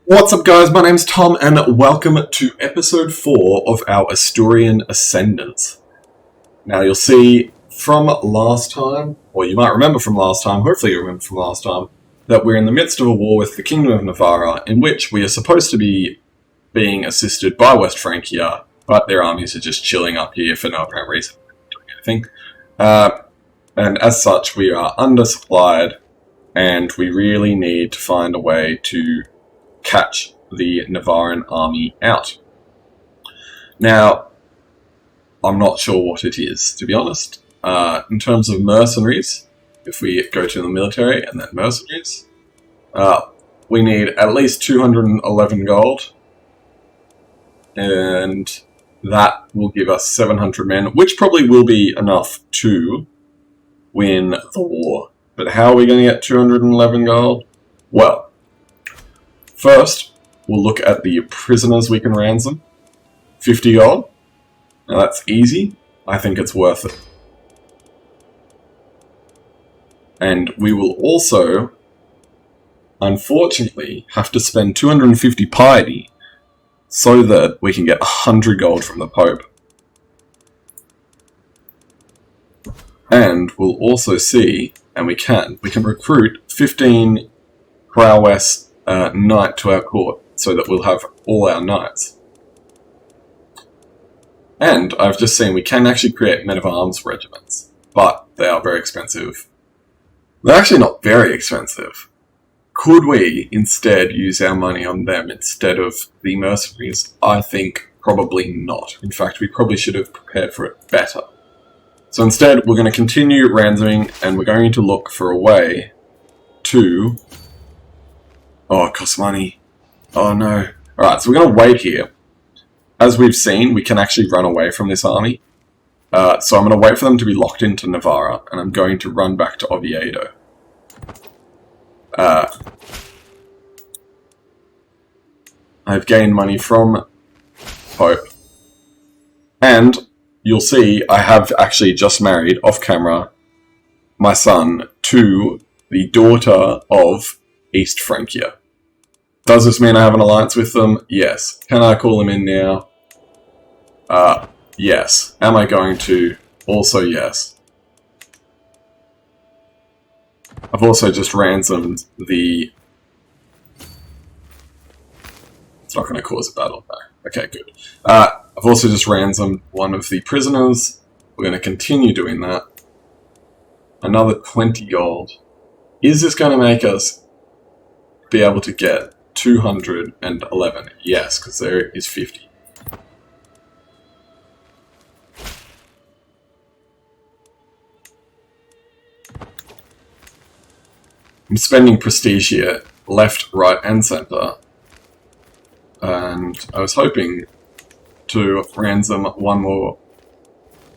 What's up, guys? My name's Tom, and welcome to episode 4 of our Asturian Ascendance. Now, you'll see from last time, or you might remember from last time, hopefully you remember from last time, that we're in the midst of a war with the Kingdom of Navarra, in which we are supposed to be being assisted by West Francia, but their armies are just chilling up here for no apparent reason, doing anything. And as such, we are undersupplied, and we really need to find a way to catch the Navarran army out. Now, I'm not sure what it is, to be honest. In terms of mercenaries, if we go to the military and then mercenaries, we need at least 211 gold, and that will give us 700 men, which probably will be enough to win the war. But how are we going to get 211 gold? Well, first, we'll look at the prisoners we can ransom. 50 gold. Now that's easy. I think it's worth it. And we will also, unfortunately, have to spend 250 piety so that we can get 100 gold from the Pope. And we'll also see, and we can recruit 15 prowess knight to our court, so that we'll have all our knights. And I've just seen we can actually create men-of-arms regiments, but they are very expensive. They're actually not very expensive. Could we instead use our money on them instead of the mercenaries? I think probably not. In fact, we probably should have prepared for it better. So instead, we're going to continue ransoming, and we're going to look for a way to... Oh, it costs money. Oh no. Alright, so we're going to wait here. As we've seen, we can actually run away from this army. So I'm going to wait for them to be locked into Navarra, and I'm going to run back to Oviedo. I've gained money from Pope. And you'll see I have actually just married, off camera, my son to the daughter of East Francia. Does this mean I have an alliance with them? Yes. Can I call them in now? Yes. Am I going to? Also yes. I've also just ransomed the... It's not going to cause a battle, no. Okay, good. I've also just ransomed one of the prisoners. We're going to continue doing that. Another 20 gold. Is this going to make us be able to get 211? Yes, because there is 50. I'm spending prestige here, left, right, and centre. And I was hoping to ransom one more.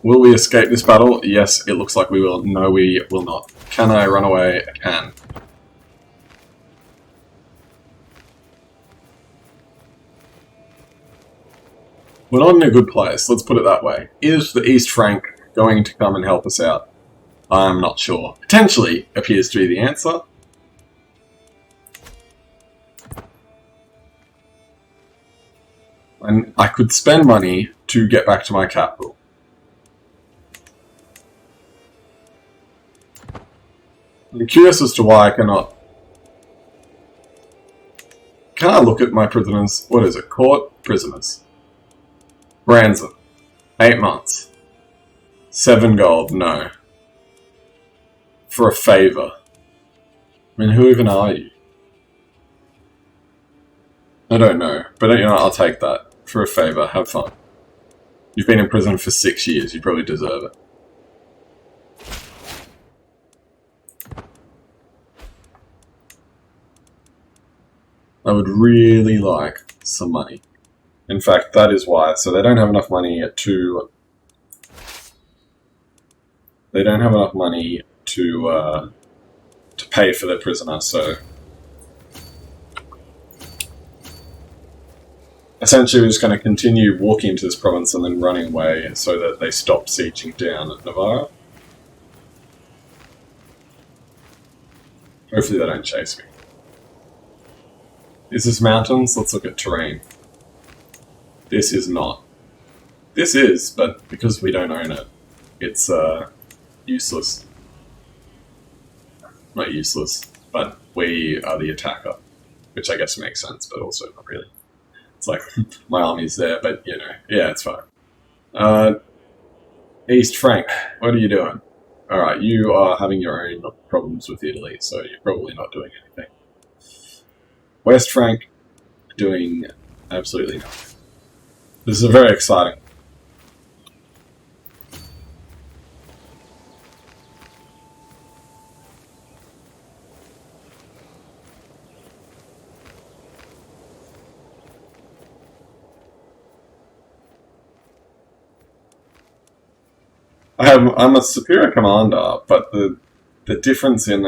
Will we escape this battle? Yes, it looks like we will. No, we will not. Can I run away? I can. We're not in a good place, let's put it that way. Is the East Frank going to come and help us out? I'm not sure. Potentially appears to be the answer. And I could spend money to get back to my capital. I'm curious as to why I cannot... Can I look at my prisoners? What is it? Court prisoners. Ransom. 8 months. 7 gold. No. For a favour. I mean, who even are you? I don't know. But you know, I'll take that. For a favour. Have fun. You've been in prison for 6 years. You probably deserve it. I would really like some money. In fact, that is why. So they don't have enough money to... They don't have enough money to pay for their prisoner, so... Essentially, we're just going to continue walking into this province and then running away so that they stop sieging down at Navarra. Hopefully they don't chase me. Is this mountains? Let's look at terrain. This is not. This is, but because we don't own it, it's useless. Not useless, but we are the attacker, which I guess makes sense, but also not really. It's like, my army's there, but you know, yeah, it's fine. East Frank, what are you doing? Alright, you are having your own problems with Italy, so you're probably not doing anything. West Frank, doing absolutely nothing. This is very exciting. I'm a superior commander, but the difference in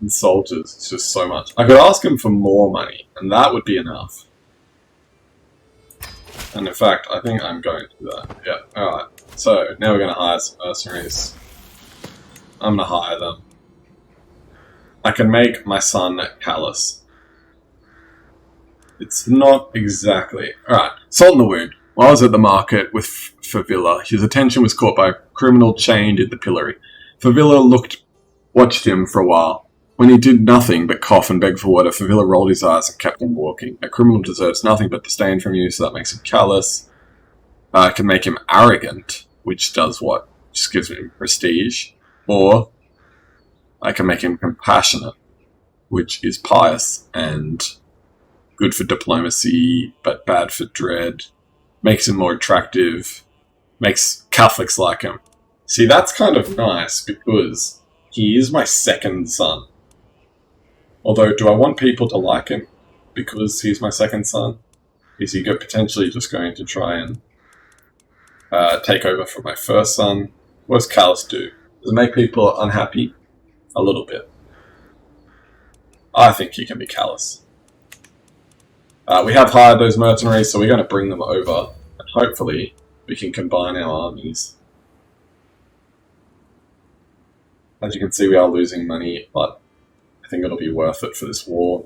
soldiers is just so much. I could ask him for more money, and that would be enough. And in fact, I think I'm going to do that. Yeah, alright. So, now we're going to hire some mercenaries. I'm going to hire them. I can make my son callous. It's not exactly... Alright, salt in the wound. While I was at the market with Favilla, his attention was caught by a criminal chained in the pillory. Favilla watched him for a while. When he did nothing but cough and beg for water, Favilla rolled his eyes and kept on walking. A criminal deserves nothing but disdain from you, so that makes him callous. I can make him arrogant, which does what? Just gives him prestige. Or I can make him compassionate, which is pious and good for diplomacy, but bad for dread. Makes him more attractive, makes Catholics like him. See, that's kind of nice, because he is my second son. Although, do I want people to like him because he's my second son? Is he potentially just going to try and take over from my first son? What does Callus do? Does it make people unhappy? A little bit. I think he can be callous. We have hired those mercenaries, so we're going to bring them over, and hopefully we can combine our armies. As you can see, we are losing money, but I think it'll be worth it for this war.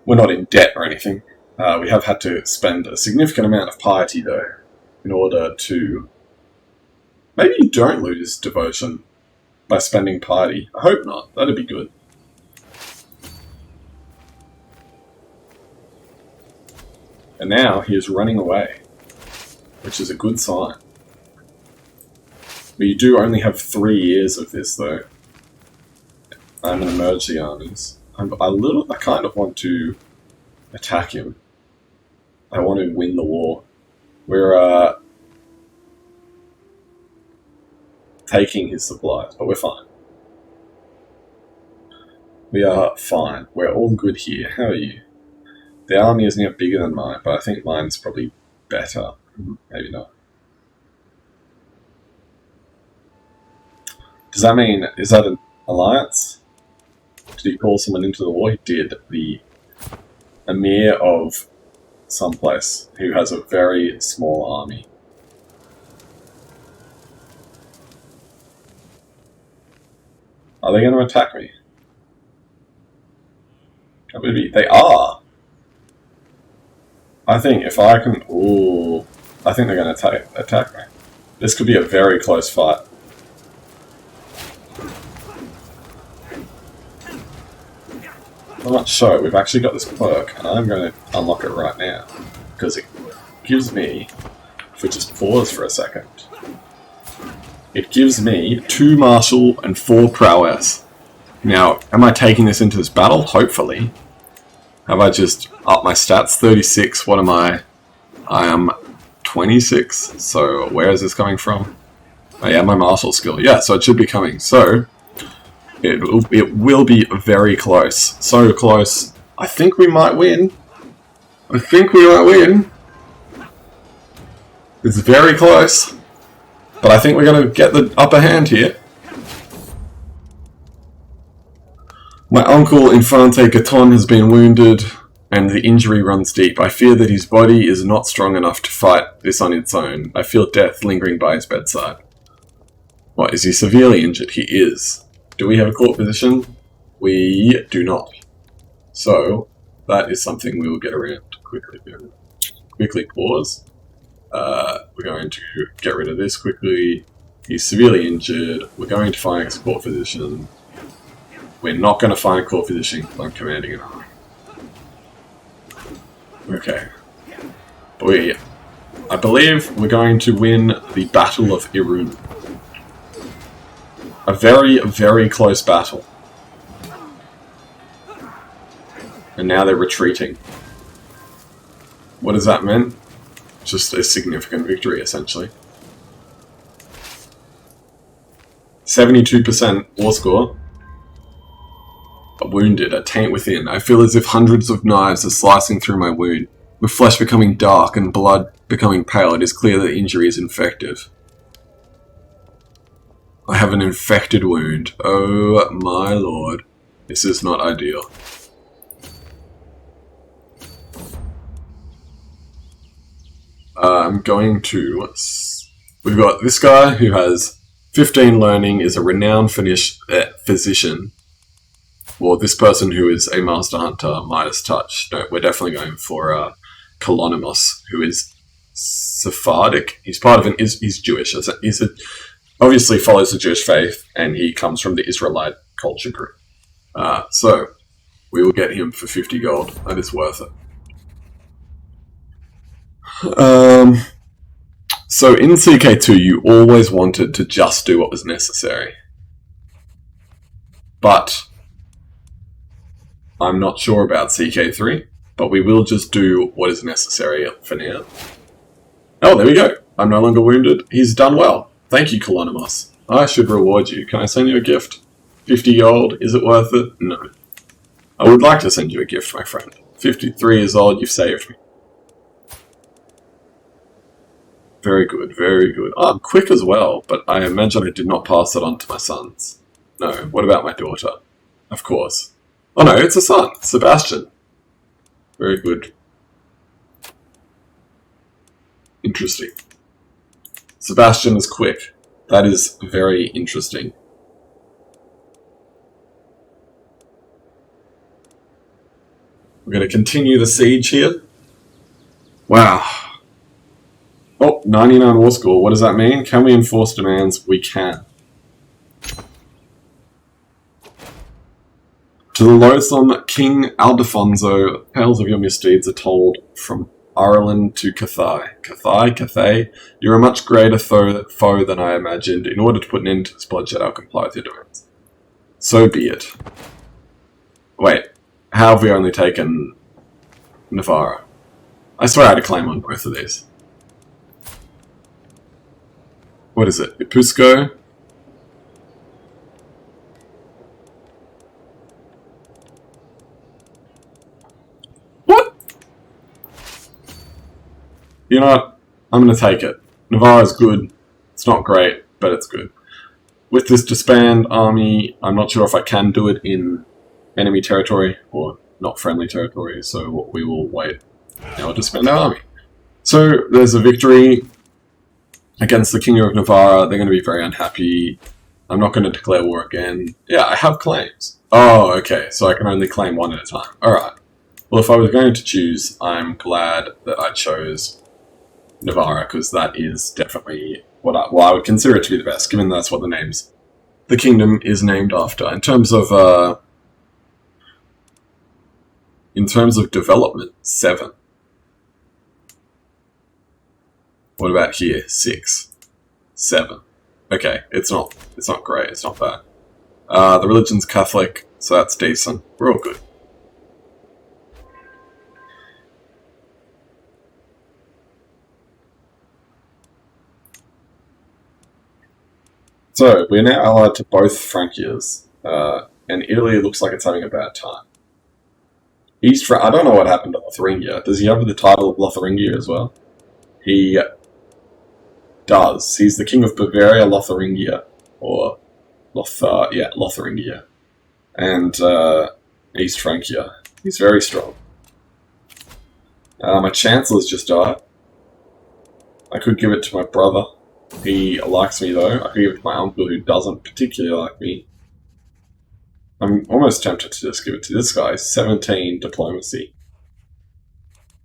We're not in debt or anything. We have had to spend a significant amount of piety, though, in order to... Maybe you don't lose devotion by spending piety. I hope not. That'd be good. And now he is running away, which is a good sign. But you do only have 3 years of this, though. I'm going to merge the armies. I kind of want to attack him. I want to win the war. We're taking his supplies, but we're fine. We are fine. We're all good here. How are you? The army isn't yet bigger than mine, but I think mine's probably better. Maybe not. Does that mean, is that an alliance? Did he call someone into the war? He did. The Emir of someplace who has a very small army. Are they going to attack me? Maybe they are. I think if I can... Ooh. I think they're going to attack me. This could be a very close fight. I'm not sure. We've actually got this perk, and I'm going to unlock it right now. Because it gives me... If we just pause for a second... It gives me 2 martial and 4 prowess. Now, am I taking this into this battle? Hopefully. Have I just upped my stats? 36, what am I? I am 26, so where is this coming from? Oh yeah, my martial skill. Yeah, so it should be coming. So, it will be very close. So close. I think we might win. I think we might win. It's very close. But I think we're going to get the upper hand here. My uncle Infante Gaton has been wounded, and the injury runs deep. I fear that his body is not strong enough to fight this on its own. I feel death lingering by his bedside. What, is he severely injured? He is. Do we have a court position? We do not. So, that is something we will get around quickly. Quickly pause. We're going to get rid of this quickly. He's severely injured. We're going to find a court physician. We're not going to find a court physician because I'm commanding an army. Okay. I believe we're going to win the Battle of Irun. A very, very close battle. And now they're retreating. What does that mean? Just a significant victory, essentially. 72% war score. Wounded, a taint within. I feel as if hundreds of knives are slicing through my wound. With flesh becoming dark and blood becoming pale, it is clear that the injury is infective. I have an infected wound. Oh my lord. This is not ideal. I'm going to... We've got this guy who has 15 learning, is a renowned physician. Well, this person who is a master hunter, Midas Touch. No, we're definitely going for Kalonymos, who is Sephardic. He's part of he's Jewish. He's obviously follows the Jewish faith, and he comes from the Israelite culture group. So, we will get him for 50 gold. That is worth it. So in CK2, you always wanted to just do what was necessary. But I'm not sure about CK3, but we will just do what is necessary for now. Oh, there we go. I'm no longer wounded. He's done well. Thank you, Kalonymos. I should reward you. Can I send you a gift? 50 gold. Is it worth it? No. I would like to send you a gift, my friend. 53 years old, you've saved me. Very good, very good. Oh, I'm quick as well, but I imagine I did not pass it on to my sons. No, what about my daughter? Of course. Oh no, it's a son, Sebastian. Very good. Interesting. Sebastian is quick. That is very interesting. We're going to continue the siege here. Wow. Oh, 99 war score. What does that mean? Can we enforce demands? We can. To the loathsome King Aldefonso, tales of your misdeeds are told from Ireland to Cathay. Cathay? You're a much greater foe than I imagined. In order to put an end to this bloodshed, I'll comply with your demands. So be it. Wait, how have we only taken Navarra? I swear I had a claim on both of these. What is it? Ipusco? What? You know what? I'm going to take it. Navarra's good. It's not great, but it's good. With this disband army, I'm not sure if I can do it in enemy territory or not friendly territory, so we will wait. Now we'll disband our army. So there's a victory against the King of Navarra. They're going to be very unhappy. I'm not going to declare war again. Yeah, I have claims. Oh, okay, so I can only claim one at a time. Alright. Well, if I was going to choose, I'm glad that I chose Navarra, because that is definitely what I would consider it to be the best, given that's what the kingdom is named after. In terms of development, 7. What about here? 6. 7. Okay, it's not great, it's not bad. The religion's Catholic, so that's decent. We're all good. So, we're now allied to both Frankias, and Italy looks like it's having a bad time. I don't know what happened to Lotharingia. Does he have the title of Lotharingia as well? He does. He's the King of Bavaria, Lotharingia, or Lotharingia, and East Francia. He's very strong. My Chancellor's just died. I could give it to my brother. He likes me though. I could give it to my uncle who doesn't particularly like me. I'm almost tempted to just give it to this guy. 17 diplomacy.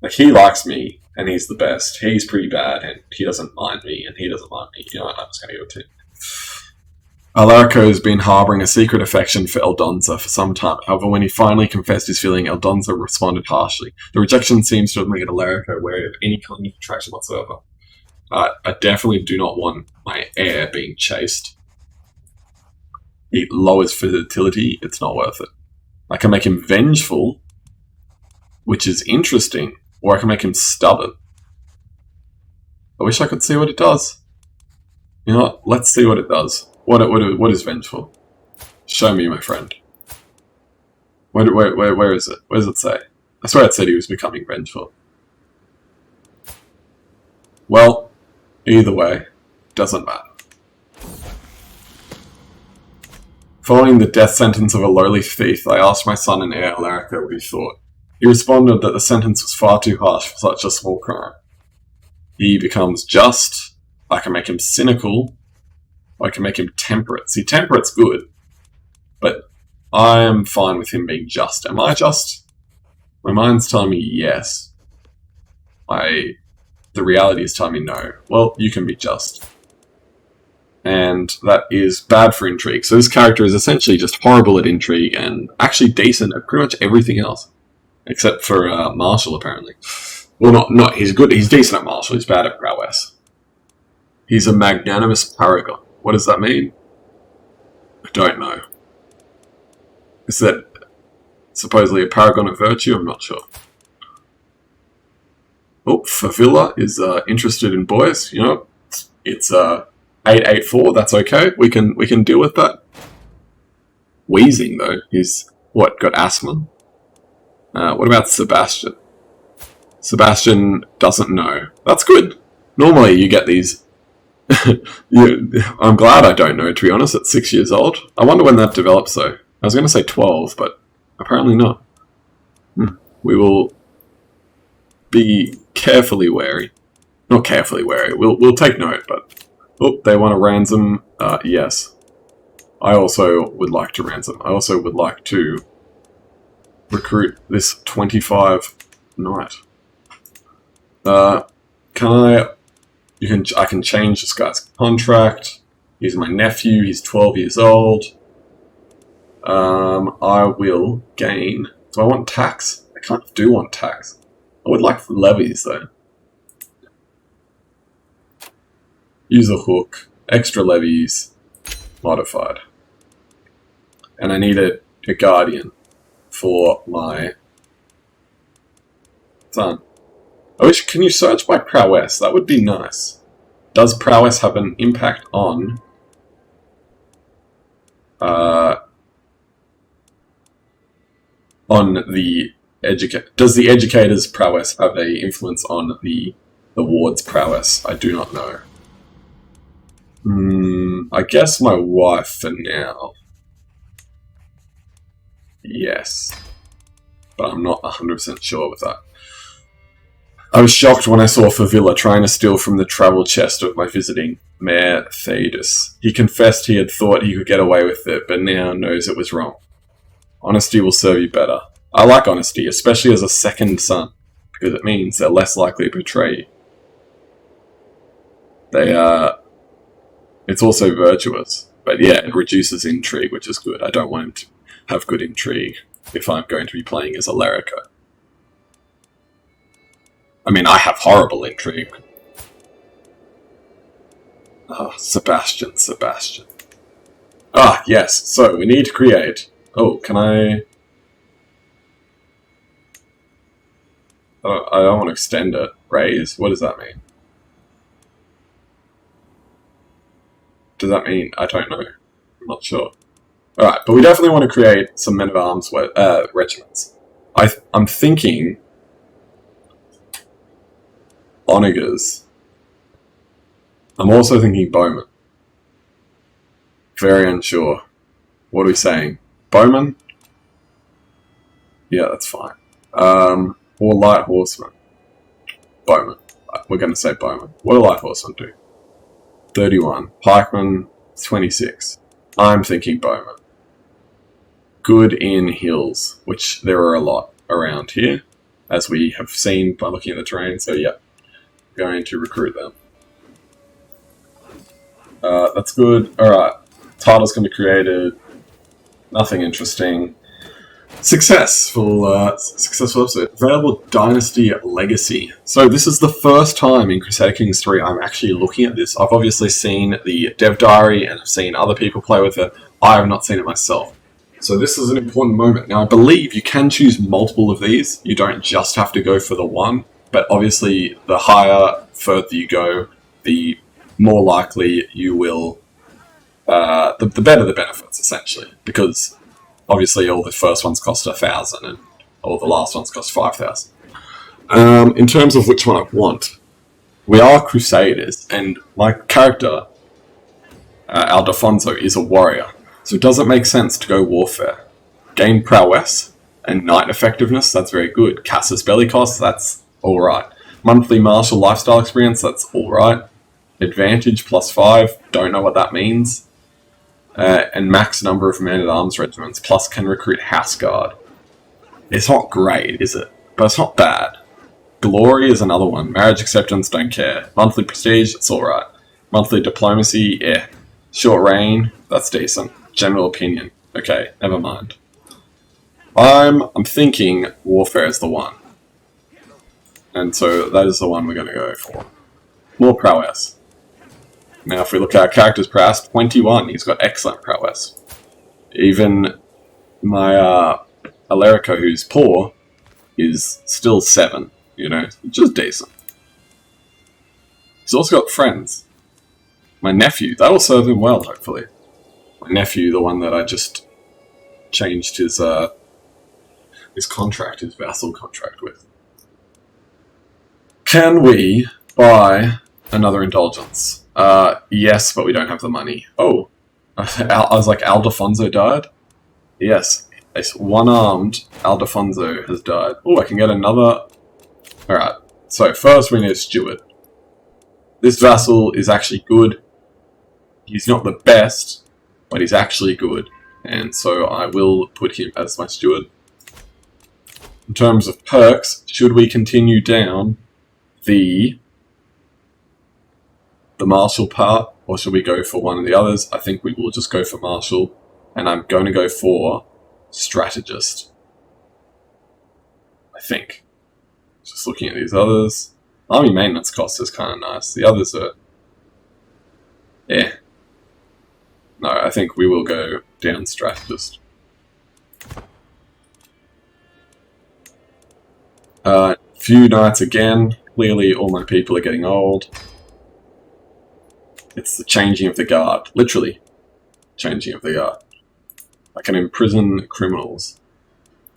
Like, he likes me, and he's the best. He's pretty bad, and he doesn't mind me, and he doesn't mind me. You know what? I'm just going to give it to him. Alarico has been harbouring a secret affection for Eldonza for some time. However, when he finally confessed his feeling, Eldonza responded harshly. The rejection seems to have made Alarico wary of any kind of attraction whatsoever. I definitely do not want my heir being chased. It lowers fertility. It's not worth it. I can make him vengeful, which is interesting, or I can make him stubborn. I wish I could see what it does. You know what? Let's see what it does. What is vengeful? Show me, my friend. Where is it? Where does it say? I swear it said he was becoming vengeful. Well, either way, doesn't matter. Following the death sentence of a lowly thief, I asked my son and heir Alarico what he thought. He responded that the sentence was far too harsh for such a small crime. He becomes just. I can make him cynical. I can make him temperate. See, temperate's good, but I am fine with him being just. Am I just? My mind's telling me yes. The reality is telling me no. Well, you can be just. And that is bad for intrigue. So this character is essentially just horrible at intrigue and actually decent at pretty much everything else. Except for martial, apparently. Well, not he's good. He's decent at martial. He's bad at prowess. He's a magnanimous paragon. What does that mean? I don't know. Is that supposedly a paragon of virtue? I'm not sure. Oh, Favilla is interested in boys. You know, it's 884. That's okay. We can deal with that. Wheezing though. He's what? Got asthma. What about Sebastian? Sebastian doesn't know. That's good. Normally you get these. I'm glad I don't know, to be honest, at 6 years old. I wonder when that develops, though. I was going to say 12, but apparently not. We will be carefully wary. Not carefully wary. We'll take note, but... Oh, they want a ransom. Yes. I also would like to ransom. I also would like to recruit this 25 knight. I can change this guy's contract. He's my nephew. He's 12 years old. I will gain... Do I want tax? I kind of do want tax. I would like levies, though. Use a hook. Extra levies. Modified. And I need a guardian for my son. Can you search by prowess? That would be nice. Does prowess have an impact on... Does the educator's prowess have an influence on the ward's prowess? I do not know. I guess my wife for now. Yes. But I'm not 100% sure with that. I was shocked when I saw Favilla trying to steal from the travel chest of my visiting Mayor Theodus. He confessed he had thought he could get away with it, but now knows it was wrong. Honesty will serve you better. I like honesty, especially as a second son, because it means they're less likely to betray you. It's also virtuous, but yeah, it reduces intrigue, which is good. I don't want him to have good intrigue if I'm going to be playing as Alarico. I mean, I have horrible intrigue. Sebastian. Yes, so we need to create... Oh, can I... I don't want to extend it. Raise? What does that mean? Does that mean... I don't know. I'm not sure. Alright, but we definitely want to create some men-at-arms regiments. I'm thinking... Onagers. I'm also thinking bowmen. Very unsure. What are we saying? Bowman? Yeah, that's fine. Or light horseman. Bowman. We're going to say bowman. What do light horsemen do? 31. Pikeman, 26. I'm thinking bowman. good in hills, which there are a lot around here, as we have seen by looking at the terrain. So yeah, going to recruit them. That's good. Alright, title's going to be created. Nothing interesting. Successful episode. Available Dynasty Legacy. So this is the first time in Crusader Kings 3 I'm actually looking at this. I've obviously seen the dev diary and I've seen other people play with it. I have not seen it myself. So this is an important moment. Now I believe you can choose multiple of these. You don't just have to go for the one. But obviously the higher, further you go, the more likely you will... the better the benefits, essentially. Because... obviously, all the first ones cost 1,000, and all the last ones cost 5,000. In terms of which one I want, we are Crusaders, and my character, Aldefonso, is a warrior, so it doesn't make sense to go warfare. Gain prowess and knight effectiveness, that's very good. Casus Bellicos, that's alright. Monthly martial lifestyle experience, that's alright. Advantage +5, don't know what that means. And max number of man-at-arms regiments, plus can recruit House Guard. It's not great, is it? But it's not bad. Glory is another one. Marriage acceptance, don't care. Monthly prestige, it's alright. Monthly diplomacy, yeah. Short reign, that's decent. General opinion, okay, never mind. I'm thinking warfare is the one. And so that is the one we're going to go for. More prowess. Now, if we look at our character's prowess, 21. He's got excellent prowess. Even my Alarico, who's poor, is still 7. You know, just decent. He's also got friends. My nephew, that'll serve him well, hopefully. My nephew, the one that I just changed his contract, his vassal contract with. Can we buy another indulgence? Yes, but we don't have the money. Oh, I was like, Aldefonso died? Yes, this one-armed Aldefonso has died. Oh, I can get another... Alright, so first we need a steward. This vassal is actually good. He's not the best, but he's actually good. And so I will put him as my steward. In terms of perks, should we continue down the martial part, or should we go for one of the others? I think we will just go for martial, and I'm going to go for strategist. I think. Just looking at these others. Army maintenance cost is kind of nice. The others are... eh. No, I think we will go down strategist. Few knights again. Clearly all my people are getting old. It's the changing of the guard. Literally. Changing of the guard. I can imprison criminals.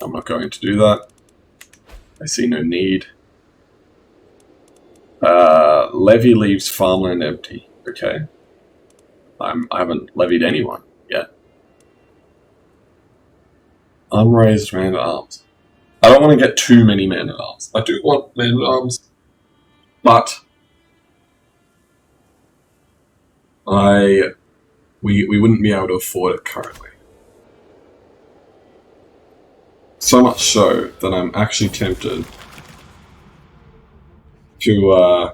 I'm not going to do that. I see no need. Levy leaves farmland empty. Okay. I haven't levied anyone yet. Unraised man-at-arms. I don't want to get too many man-at-arms. I do want man-at-arms, but we wouldn't be able to afford it currently. So much so that I'm actually tempted to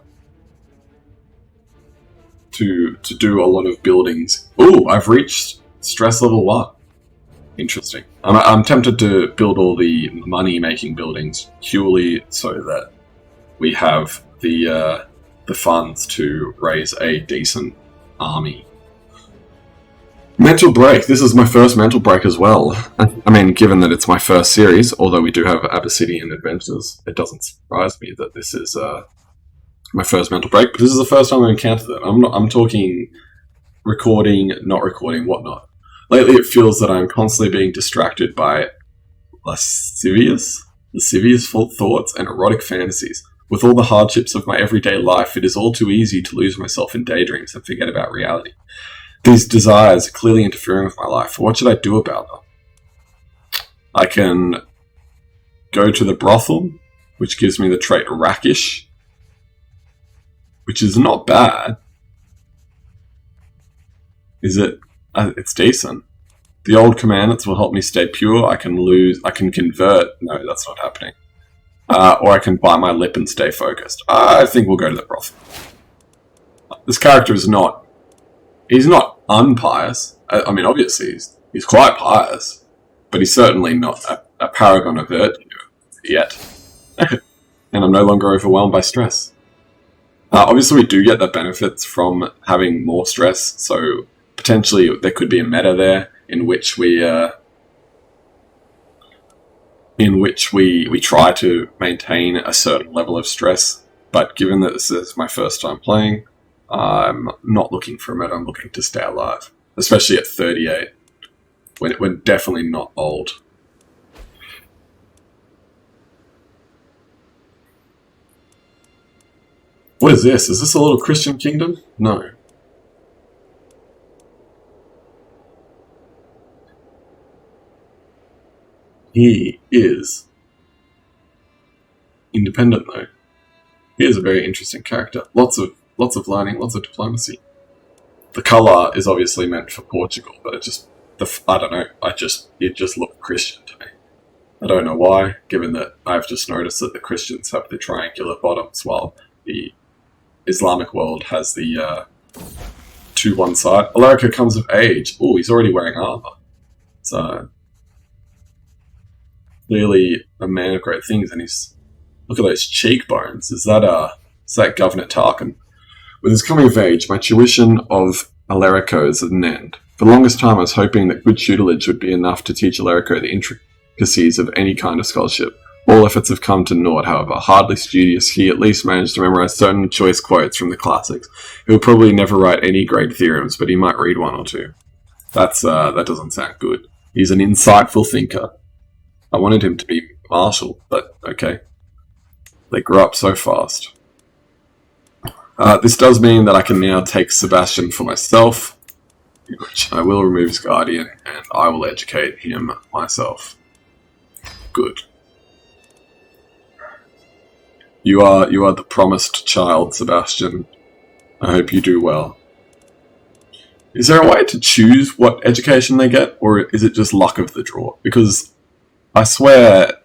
do a lot of buildings. Ooh, I've reached stress level 1. Interesting. I'm tempted to build all the money-making buildings purely so that we have the funds to raise a decent army. Mental break. This is my first mental break as well. I mean, given that it's my first series, although we do have Abyssinian Adventures, it doesn't surprise me that this is my first mental break. But this is the first time I've encountered it. I'm talking recording, not recording, whatnot. Lately, it feels that I'm constantly being distracted by lascivious thoughts and erotic fantasies. With all the hardships of my everyday life, it is all too easy to lose myself in daydreams and forget about reality. These desires are clearly interfering with my life. What should I do about them? I can go to the brothel, which gives me the trait rakish, which is not bad. Is it? It's decent. The old commandments will help me stay pure. I can convert. No, that's not happening. Or I can bite my lip and stay focused. I think we'll go to the brothel. This character is not... He's not unpious. I mean, obviously, he's quite pious. But he's certainly not a paragon of virtue yet. And I'm no longer overwhelmed by stress. Obviously, we do get the benefits from having more stress. So, potentially, there could be a meta there in which we try to maintain a certain level of stress. But given that this is my first time playing, I'm not looking for a meta. I'm looking to stay alive, especially at 38. We're definitely not old. What is this? Is this a little Christian kingdom? No. He is independent, though. He is a very interesting character. Lots of learning, lots of diplomacy. The colour is obviously meant for Portugal, but I don't know. It just looked Christian to me. I don't know why, given that I've just noticed that the Christians have the triangular bottoms, while the Islamic world has the to one side. Alarico comes of age. Oh, he's already wearing armor. So clearly a man of great things, and look at those cheekbones. Is that Governor Tarkin? With his coming of age, my tuition of Alarico is at an end. For the longest time, I was hoping that good tutelage would be enough to teach Alarico the intricacies of any kind of scholarship. All efforts have come to naught, however. Hardly studious, he at least managed to memorize certain choice quotes from the classics. He will probably never write any great theorems, but he might read one or two. That doesn't sound good. He's an insightful thinker. I wanted him to be Marshal, but okay. They grew up so fast. This does mean that I can now take Sebastian for myself, which I will remove his guardian, and I will educate him myself. Good. You are the promised child, Sebastian. I hope you do well. Is there a way to choose what education they get, or is it just luck of the draw? Because I swear,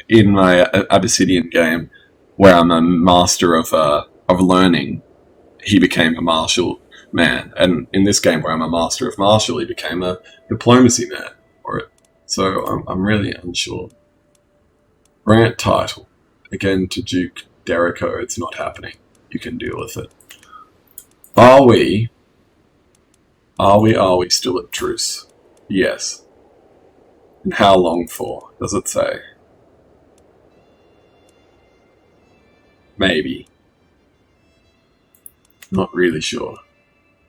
in my Abyssinian game, where I'm a master of learning, he became a martial man, and in this game, where I'm a master of martial, he became a diplomacy man. So I'm really unsure. Grant title. Again, to Duke Derrico, it's not happening. You can deal with it. Are we still at truce? Yes. And how long for? Does it say? Maybe. Not really sure.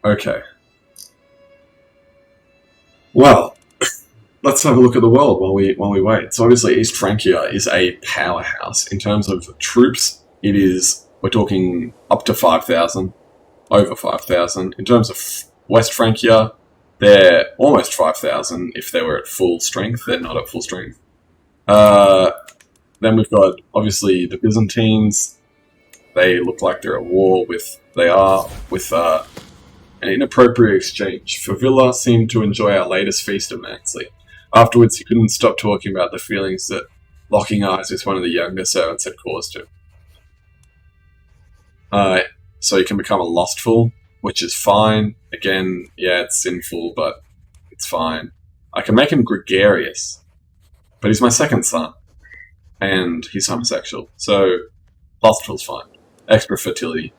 Okay. Well, let's have a look at the world while we wait. So obviously East Francia is a powerhouse. In terms of troops, we're talking up to 5,000, over 5,000. In terms of West Francia, they're almost 5,000 if they were at full strength. They're not at full strength. Then we've got, obviously, the Byzantines. They look like they're at war with an inappropriate exchange. Favilla seemed to enjoy our latest feast immensely. Afterwards, he couldn't stop talking about the feelings that locking eyes with one of the younger servants had caused him. So he can become a lustful, which is fine. Again, yeah, it's sinful, but it's fine. I can make him gregarious, but he's my second son, and he's homosexual, so lustful's fine. Extra fertility.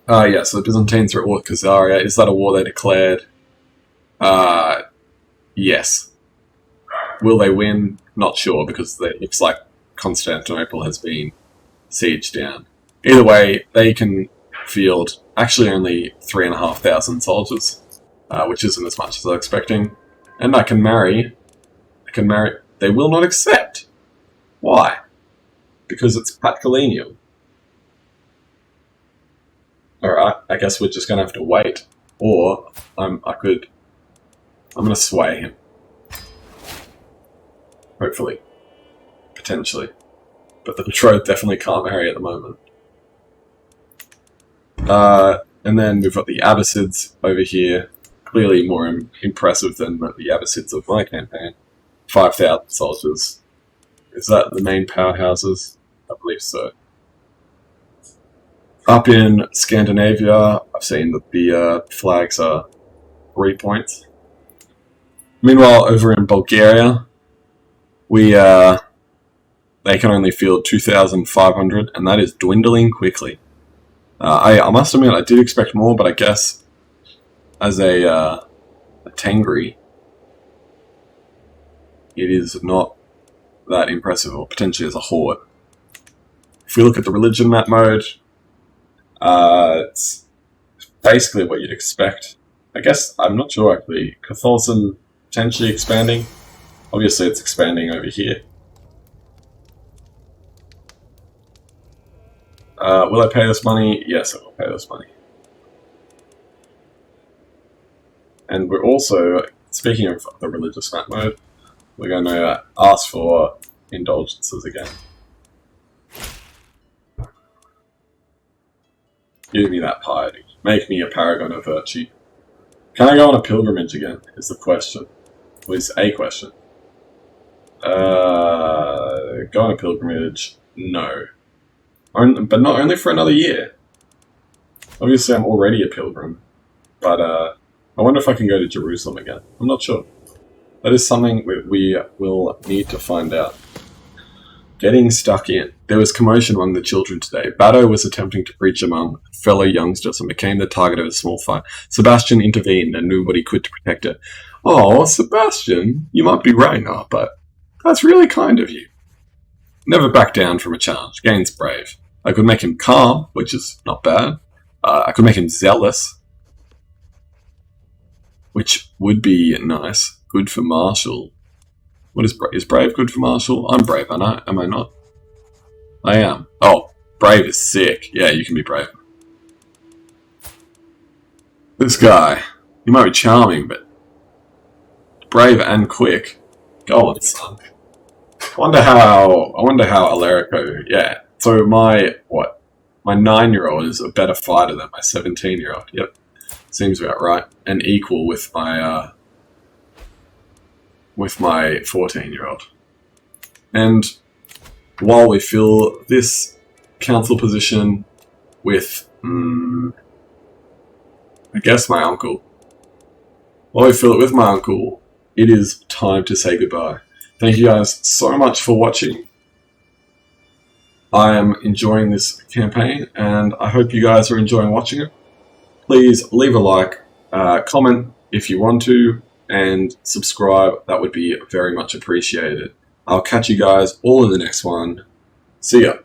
Yeah, so the Byzantines are at war with Khazaria. Is that a war they declared? Yes. Will they win? Not sure, because it looks like Constantinople has been sieged down. Either way, they can field actually only 3,500 soldiers, which isn't as much as I was expecting. And I can marry. They will not accept. Why? Because it's patrilineal. Alright, I guess we're just going to have to wait. Or, I'm going to sway him. Hopefully. Potentially. But the betrothed definitely can't marry at the moment. And then we've got the Abbasids over here. clearly more impressive than the Abbasids of my campaign. 5,000 soldiers. Is that the main powerhouses? I believe so. Up in Scandinavia, I've seen that the flags are 3 points. Meanwhile, over in Bulgaria, they can only field 2,500, and that is dwindling quickly. I must admit, I did expect more, but I guess as a Tengri, it is not that impressive, or potentially as a horde. If we look at the religion map mode, it's basically what you'd expect. I guess, I'm not sure actually. Catholicism potentially expanding. Obviously it's expanding over here. Will I pay this money? Yes, I will pay this money. And we're also, speaking of the religious map mode, we're going to ask for indulgences again. Give me that piety. Make me a paragon of virtue. Can I go on a pilgrimage again, is the question. Or is a question. Go on a pilgrimage? No. But not only for another year. Obviously I'm already a pilgrim. But I wonder if I can go to Jerusalem again. I'm not sure. That is something we will need to find out. Getting stuck in. There was commotion among the children today. Bato was attempting to preach among fellow youngsters and became the target of a small fight. Sebastian intervened and knew what he could to protect her. Oh, Sebastian, you might be right now, but that's really kind of you. Never back down from a challenge. Gain's brave. I could make him calm, which is not bad. I could make him zealous, which would be nice. Good for martial. What is brave good for martial? I'm brave, am I not? I am. Oh, brave is sick. Yeah, you can be brave. This guy, he might be charming, but brave and quick. Go on, son. I wonder how Alarico, yeah. So my 9-year-old is a better fighter than my 17-year-old. Yep. Seems about right. And equal with my 14-year-old. And while we fill this council position with, I guess my uncle. While we fill it with my uncle, it is time to say goodbye. Thank you guys so much for watching. I am enjoying this campaign, and I hope you guys are enjoying watching it. Please leave a like, comment if you want to, and subscribe. That would be very much appreciated. I'll catch you guys all in the next one. See ya.